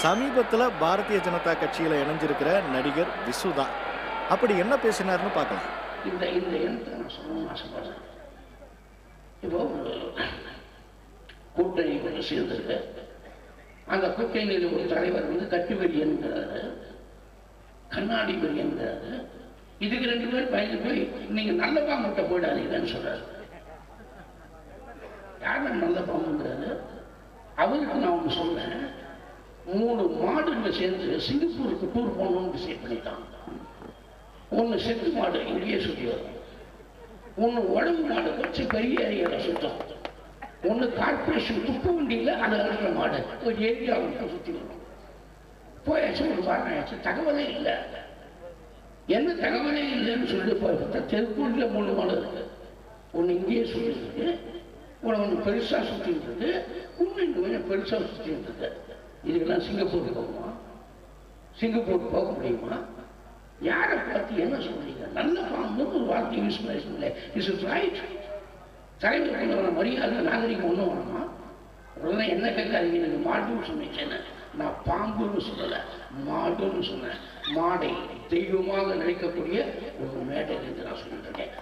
சமீபத்தில் பாரதிய ஜனதா கட்சியில் இணைஞ்சிருக்கிற நடிகர் விசு தான். அப்படி என்ன பேசினார்னு பார்க்கலாம். இந்த எண்ணத்தை நான் சொல்லணும்னு ஆசைப்படுறேன். இப்போ கூட்டணி கொஞ்சம் சேர்ந்துருக்கு. அந்த கூட்டணியில் ஒரு தலைவர் வந்து கட்டு வெறி என்கிறாரு, கண்ணாடி வெறி என்கிறாரு. இதுக்கு 2 பேர் பயந்து போய் நீங்க நல்ல பாம்புட்ட போயிடாதீங்கன்னு சொல்றாரு. யார் நல்ல பாம்புங்கிறாரு? அவருக்கு நான் ஒன்று சொன்னேன், 3 மாடுங்க சேர்ந்து சிங்கப்பூருக்கு டூர் போகணும்னு டிசைட் பண்ணிட்டான். ஒன்று செத்து மாடு இங்கேயே சுற்றி வரும், ஒன்று உடம்பு மாடு கொஞ்சம் பெரிய ஏரியாவில் சுத்தம், ஒன்று கார்பரேஷன் துப்பு வண்டியில் அதை அழுகிற மாடு ஒரு ஏரியாவுக்கு சுற்றி வரும். போயாச்சு, ஒரு வாரம் ஆயாச்சு, தகவலே இல்லை. என்ன தகவலே இல்லைன்னு சொல்லிட்டு போய் தெருக்கூட்டில் 3 மாடு இருக்கு. ஒன்று இங்கேயே சுற்றிட்டு இருக்கு, ஒன்று பெருசாக சுற்றிட்டு இருக்கு, இன்னும் கொஞ்சம் பெருசாக சுற்றிட்டு இருக்கு. இதுக்கெல்லாம் சிங்கப்பூருக்கு போகுமா? சிங்கப்பூருக்கு போக முடியுமா? யாரை பார்த்து என்ன சொல்றீங்க? நல்ல பாம்புன்னு ஒரு வார்த்தை யூஸ் பண்ணல. Is it right? தலைவர் கொண்டு மரியாதை நாகரிகம் ஒன்றும் வேணுமா? உடனே என்ன கேட்காதீங்க, எனக்கு மாடுன்னு சொன்னீங்கன்னு. நான் பாம்புன்னு சொல்லலை, மாடுன்னு சொன்னேன். மாடை தெய்வமாக நினைக்கக்கூடிய ஒரு மேடை என்று நான் சொல்லிட்டு இருக்கேன்.